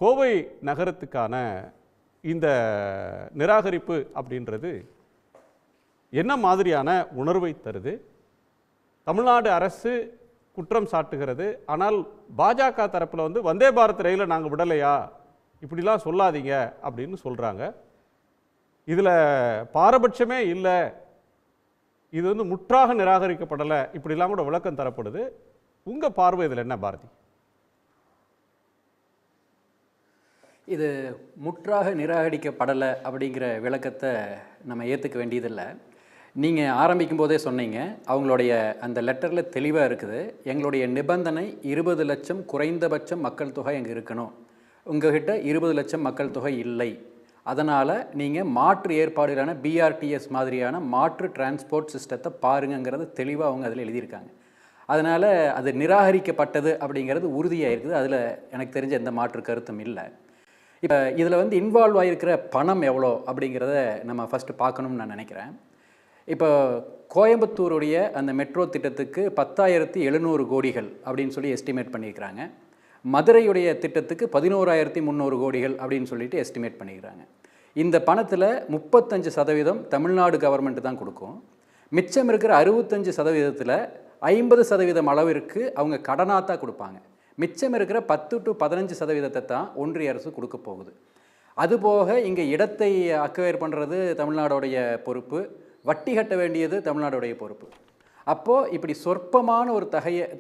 கோவை நகரத்துக்கான இந்த நிராகரிப்பு அப்படின்றது என்ன மாதிரியான உணர்வை தருது? தமிழ்நாடு அரசு குற்றம் சாட்டுகிறது. ஆனால் பாஜக தரப்பில் வந்தே பாரத் ரயிலை நாங்கள் விடலையா, இப்படிலாம் சொல்லாதீங்க அப்படின்னு சொல்கிறாங்க. இதில் பாரபட்சமே இல்லை, இது முற்றாக நிராகரிக்கப்படலை, இப்படிலாம் கூட விளக்கம் தரப்படுது. உங்கள் பார்வை இதில் என்ன பாரதி? இது முற்றாக நிராகரிக்கப்படலை அப்படிங்கிற விளக்கத்தை நம்ம ஏற்றுக்க வேண்டியதில்லை. நீங்கள் ஆரம்பிக்கும் போதே சொன்னீங்க, அவங்களுடைய அந்த லெட்டரில் தெளிவாக இருக்குது. எங்களுடைய நிபந்தனை 20 லட்சம் குறைந்தபட்சம் மக்கள் தொகை அங்கே இருக்கணும். உங்கள்கிட்ட 20 லட்சம் மக்கள் தொகை இல்லை, அதனால் நீங்கள் மாற்று ஏற்பாடுகளான பிஆர்டிஎஸ் மாதிரியான மாற்று டிரான்ஸ்போர்ட் சிஸ்டத்தை பாருங்கிறது தெளிவாக அவங்க அதில் எழுதியிருக்காங்க. அதனால் அது நிராகரிக்கப்பட்டது அப்படிங்கிறது உறுதியாக இருக்குது. அதில் எனக்கு தெரிஞ்ச எந்த மாற்று கருத்தும் இல்லை. இப்போ இதில் இன்வால்வ் ஆகிருக்கிற பணம் எவ்வளோ அப்படிங்கிறத நம்ம ஃபஸ்ட்டு பார்க்கணும்னு நான் நினைக்கிறேன். இப்போ கோயம்புத்தூருடைய அந்த மெட்ரோ திட்டத்துக்கு 10,700 கோடிகள் அப்படின்னு சொல்லி எஸ்டிமேட் பண்ணியிருக்கிறாங்க. மதுரையுடைய திட்டத்துக்கு 11,300 கோடிகள் அப்படின்னு சொல்லிட்டு எஸ்டிமேட் பண்ணிக்கிறாங்க. இந்த பணத்தில் 35% தமிழ்நாடு கவர்மெண்ட் தான் கொடுக்கும். மிச்சம் இருக்கிற 65%த்தில் 50% அளவிற்கு அவங்க கடனாக தான் கொடுப்பாங்க. மிச்சம் இருக்கிற 10 to 15% தான் ஒன்றிய அரசு கொடுக்க போகுது. அதுபோக இங்கே இடத்தை அக்வயர் பண்ணுறது தமிழ்நாடுடைய பொறுப்பு, வட்டி கட்ட வேண்டியது தமிழ்நாடுடைய பொறுப்பு. அப்போது இப்படி சொற்பமான ஒரு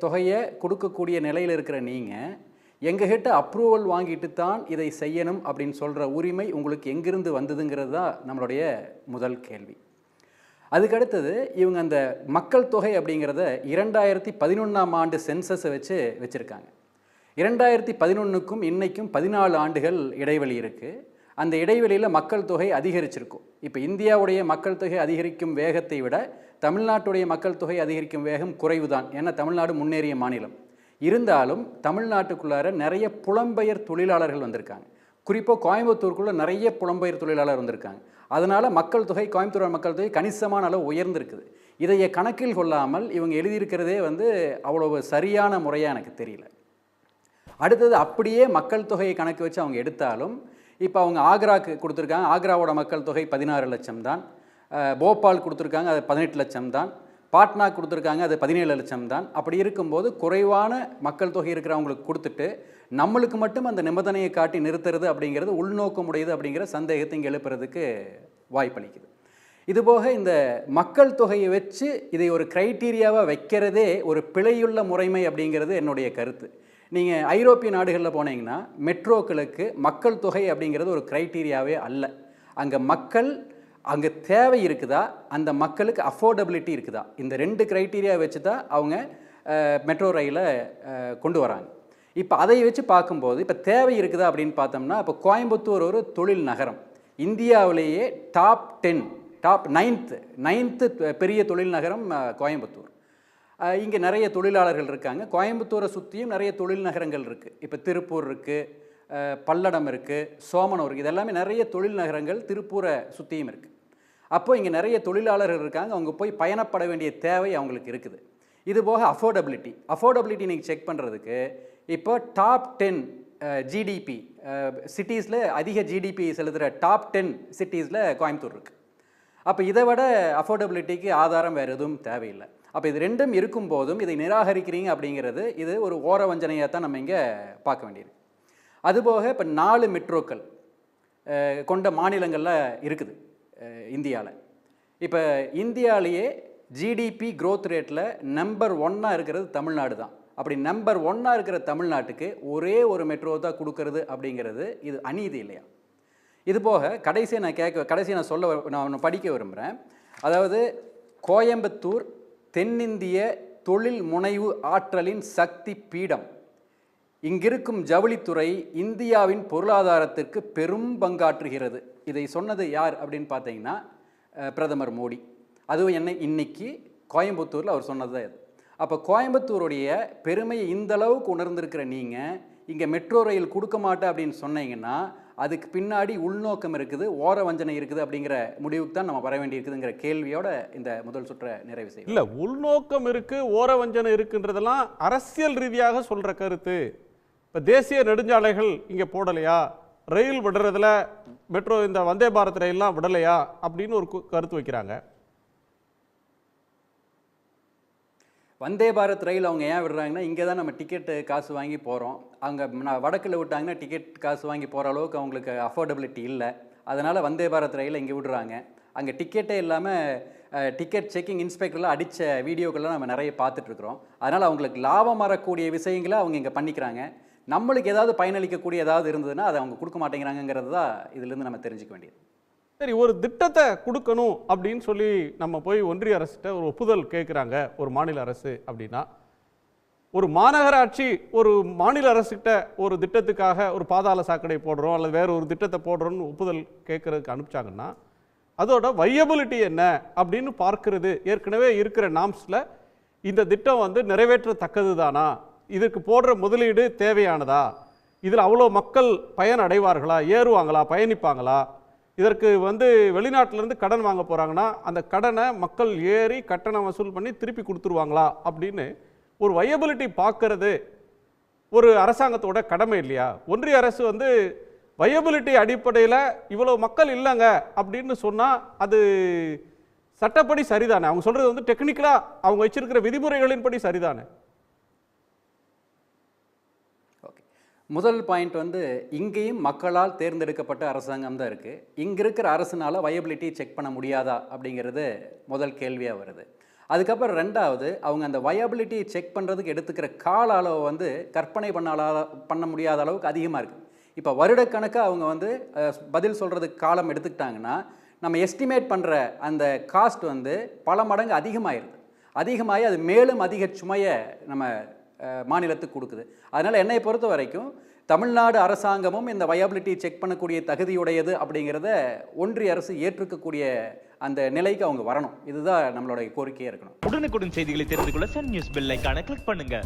தொகையை கொடுக்கக்கூடிய நிலையில் இருக்கிற நீங்கள் எங்ககிட்ட அப்ரூவல் வாங்கிட்டு தான் இதை செய்யணும் அப்படின்னு சொல்கிற உரிமை உங்களுக்கு எங்கிருந்து வந்ததுங்கிறது தான் நம்மளுடைய முதல் கேள்வி. அதுக்கடுத்தது இவங்க அந்த மக்கள் தொகை அப்படிங்கிறத 2011ஆம் ஆண்டு சென்சஸை வச்சுருக்காங்க. 2011க்கும் இன்னைக்கும் 14 ஆண்டுகள் இடைவெளி இருக்குது. அந்த இடைவெளியில் மக்கள் தொகை அதிகரிச்சிருக்கும். இப்போ இந்தியாவுடைய மக்கள் தொகை அதிகரிக்கும் வேகத்தை விட தமிழ்நாட்டுடைய மக்கள் தொகை அதிகரிக்கும் வேகம் குறைவு தான். ஏன்னா தமிழ்நாடு முன்னேறிய மாநிலம். இருந்தாலும் தமிழ்நாட்டுக்குள்ளார நிறைய புலம்பெயர் தொழிலாளர்கள் வந்திருக்காங்க. குறிப்பாக கோயம்புத்தூருக்குள்ளே நிறைய புலம்பெயர் தொழிலாளர் வந்திருக்காங்க. அதனால் மக்கள் தொகை, கோயம்புத்தூர் மக்கள் தொகை கணிசமான அளவு உயர்ந்திருக்குது. இதைய கணக்கில் கொள்ளாமல் இவங்க எழுதியிருக்கிறதே அவ்வளவு சரியான முறையாக எனக்கு தெரியல. அடுத்தது அப்படியே மக்கள் தொகையை கணக்கு வச்சு அவங்க எடுத்தாலும், இப்போ அவங்க ஆக்ராவுக்கு கொடுத்துருக்காங்க, ஆக்ராவோட மக்கள் தொகை 16 லட்சம் தான். போபால் கொடுத்துருக்காங்க, அது 18 லட்சம் தான். பாட்னா கொடுத்துருக்காங்க, அது 17 லட்சம் தான். அப்படி இருக்கும்போது குறைவான மக்கள் தொகை இருக்கிறவங்களுக்கு கொடுத்துட்டு நம்மளுக்கு மட்டும் அந்த நிபந்தனையை காட்டி நிறுத்துறது அப்படிங்கிறது உள்நோக்கமுடையது அப்படிங்கிற சந்தேகத்தை இங்கே எழுப்புறதுக்கு வாய்ப்பளிக்குது. இதுபோக இந்த மக்கள் தொகையை வச்சு இதை ஒரு கிரைட்டீரியாவாக வைக்கிறதே ஒரு பிழையுள்ள முறைமை அப்படிங்கிறது என்னுடைய கருத்து. நீங்கள் ஐரோப்பிய நாடுகளில் போனீங்கன்னா மெட்ரோக்களுக்கு மக்கள் தொகை அப்படிங்கிறது ஒரு கிரைட்டீரியாவே அல்ல. அங்கே தேவை இருக்குதா, அந்த மக்களுக்கு அஃபோர்டபிலிட்டி இருக்குதா, இந்த 2 கிரைட்டீரியா வச்சு தான் அவங்க மெட்ரோ ரயிலை கொண்டு வராங்க. இப்போ அதை வச்சு பார்க்கும்போது இப்போ தேவை இருக்குதா அப்படின்னு பார்த்தோம்னா, இப்போ கோயம்புத்தூர் ஒரு தொழில் நகரம். இந்தியாவிலேயே டாப் 9th பெரிய தொழில் நகரம் கோயம்புத்தூர். இங்கே நிறைய தொழிலாளர்கள் இருக்காங்க. கோயம்புத்தூரை சுற்றியும் நிறைய தொழில் நகரங்கள் இருக்குது. இப்போ திருப்பூர் இருக்குது, பல்லடம் இருக்குது, சோமனூர் இருக்குது. இதெல்லாமே நிறைய தொழில் நகரங்கள் திருப்பூரை சுற்றியும் இருக்குது. அப்போது இங்கே நிறைய தொழிலாளர்கள் இருக்காங்க. அவங்க போய் பயணப்பட வேண்டிய தேவை அவங்களுக்கு இருக்குது. இது போக அஃபோர்டபிலிட்டி நீங்கள் செக் பண்ணுறதுக்கு இப்போ டாப் 10 ஜிடிபி சிட்டிஸில் அதிக ஜிடிபி செலுத்துகிற டாப் 10 சிட்டிஸில் கோயம்புத்தூர் இருக்குது. அப்போ இதை விட அஃபோர்டபிலிட்டிக்கு ஆதாரம் வேறு எதுவும் தேவையில்லை. அப்போ இது 2ம் இருக்கும் போதும் இதை நிராகரிக்கிறீங்க அப்படிங்கிறது இது ஒரு ஓர வஞ்சனையாக தான் நம்ம இங்கே பார்க்க வேண்டியது. அதுபோக இப்போ 4 மெட்ரோக்கள் கொண்ட மாநிலங்களில் இருக்குது இந்தியாவில். இப்போ இந்தியாவிலேயே ஜிடிபி க்ரோத் ரேட்டில் நம்பர் 1 இருக்கிறது தமிழ்நாடு தான். அப்படி நம்பர் 1 இருக்கிற தமிழ்நாட்டுக்கு ஒரே ஒரு மெட்ரோ தான் கொடுக்கறது அப்படிங்கிறது இது அநீதி இல்லையா? இதுபோக கடைசியை நான் படிக்க விரும்புகிறேன். அதாவது கோயம்புத்தூர் தென்னிந்திய தொழில் முனைவு ஆற்றலின் சக்தி பீடம். இங்கிருக்கும் ஜவுளித்துறை இந்தியாவின் பொருளாதாரத்திற்கு பெரும் பங்காற்றுகிறது. இதை சொன்னது யார் அப்படின்னு பார்த்தீங்கன்னா பிரதமர் மோடி. அதுவும் இன்னைக்கு கோயம்புத்தூரில் அவர் சொன்னது அது. அப்போ கோயம்புத்தூருடைய பெருமையை இந்த அளவுக்கு உணர்ந்திருக்கிற நீங்கள் இங்கே மெட்ரோ ரயில் கொடுக்க மாட்டேன் அப்படின்னு சொன்னீங்கன்னா அதுக்கு பின்னாடி உள்நோக்கம் இருக்குது, ஓர வஞ்சனை இருக்குது அப்படிங்கிற முடிவுக்கு தான் நம்ம வர வேண்டியிருக்குதுங்கிற கேள்வியோட இந்த முதல் சுற்றை நிறைவு செய்யும். இல்லை, உள்நோக்கம் இருக்குது, ஓர வஞ்சனை இருக்குன்றதெல்லாம் அரசியல் ரீதியாக சொல்கிற கருத்து. இப்போ தேசிய நெடுஞ்சாலைகள் இங்கே போடலையா, ரயில் விடுறதுல மெட்ரோ இந்த வந்தே பாரத் ரயில்லாம் விடலையா அப்படின்னு ஒரு கருத்து வைக்கிறாங்க. வந்தே பாரத் ரயில் அவங்க ஏன் விடுறாங்கன்னா, இங்கே தான் நம்ம டிக்கெட்டு காசு வாங்கி போகிறோம். அங்கே வடக்கில் விட்டாங்கன்னா டிக்கெட் காசு வாங்கி போகிற அளவுக்கு அவங்களுக்கு அஃபோர்டபிலிட்டி இல்லை. அதனால் வந்தே பாரத் ரயிலை இங்கே விடுறாங்க. அங்கே டிக்கெட்டே இல்லாமல் டிக்கெட் செக்கிங் இன்ஸ்பெக்டர்லாம் அடித்த வீடியோக்கள்லாம் நம்ம நிறைய பார்த்துட்ருக்குறோம். அதனால் அவங்களுக்கு லாபம் வரக்கூடிய விஷயங்களை அவங்க இங்கே பண்ணிக்கிறாங்க. நம்மளுக்கு ஏதாவது பயனளிக்கக்கூடிய ஏதாவது இருந்ததுன்னா அதை அவங்க கொடுக்க மாட்டேங்கிறாங்கிறது தான் இதிலேருந்து நம்ம தெரிஞ்சுக்க வேண்டியது. சரி, ஒரு திட்டத்தை கொடுக்கணும் அப்படின்னு சொல்லி நம்ம போய் ஒன்றிய அரசுகிட்ட ஒரு ஒப்புதல் கேட்குறாங்க ஒரு மாநில அரசு அப்படின்னா, ஒரு மாநகராட்சி ஒரு மாநில அரசுகிட்ட ஒரு திட்டத்துக்காக ஒரு பாதாள சாக்கடை போடுறோம் அல்லது வேற ஒரு திட்டத்தை போடுறோம்னு ஒப்புதல் கேட்கறதுக்கு அனுப்பிச்சாங்கன்னா, அதோட வையபிலிட்டி என்ன அப்படின்னு பார்க்கறது ஏற்கனவே இருக்கிற நாம்ஸில் இந்த திட்டம் வந்து நிறைவேற்றத்தக்கது தானா, இதுக்கு போடுற முதலீடு தேவையானதா, இதில் அவ்வளோ மக்கள் பயன் அடைவார்களா, ஏறுவாங்களா, பயணிப்பாங்களா, இதற்கு வந்து வெளிநாட்டிலேருந்து கடன் வாங்க போகிறாங்கன்னா அந்த கடனை மக்கள் ஏறி கட்டணம் வசூல் பண்ணி திருப்பி கொடுத்துருவாங்களா அப்படின்னு ஒரு வையபிலிட்டி பார்க்கறது ஒரு அரசாங்கத்தோட கடமை இல்லையா? ஒன்றிய அரசு வந்து வையபிலிட்டி அடிப்படையில் இவ்வளோ மக்கள் இல்லைங்க அப்படின்னு சொன்னால் அது சட்டப்படி சரிதானே? அவங்க சொல்கிறது வந்து டெக்னிக்கலாக அவங்க வச்சிருக்கிற விதிமுறைகளின்படி சரிதானே? ஓகே, முதல் பாயிண்ட் வந்து இங்கேயும் மக்களால் தேர்ந்தெடுக்கப்பட்ட அரசாங்கம் தான் இருக்குது. இங்கே இருக்கிற அரசுனால வயபிலிட்டி செக் பண்ண முடியாதா அப்படிங்கிறது முதல் கேள்வியாக வருது. அதுக்கப்புறம் ரெண்டாவது, அவங்க அந்த வயபிலிட்டி செக் பண்ணுறதுக்கு எடுத்துக்கிற கால அளவு வந்து கற்பனை பண்ண முடியாத அளவுக்கு அதிகமாக இருக்குது. இப்போ வருடக்கணக்காக அவங்க வந்து பதில் சொல்கிறதுக்கு காலம் எடுத்துக்கிட்டாங்கன்னா நம்ம எஸ்டிமேட் பண்ணுற அந்த காஸ்ட் வந்து பல மடங்கு அதிகமாகி அது மேலும் அதிக சுமையை நம்ம மாநிலத்துக்கு கொடுக்குது. அதனால் என்னை பொறுத்த வரைக்கும் தமிழ்நாடு அரசாங்கமும் இந்த வயபிலிட்டி செக் பண்ணக்கூடிய தகுதியுடையது அப்படிங்கிறத ஒன்றிய அரசு ஏற்றுக்கக்கூடிய அந்த நிலைக்கு அவங்க வரணும். இதுதான் நம்மளுடைய கோரிக்கையாக இருக்கணும். உடனுக்குடன் செய்திகளை தெரிந்து கொள்ள சன் நியூஸ் பெல் ஐகானை கிளிக் பண்ணுங்க.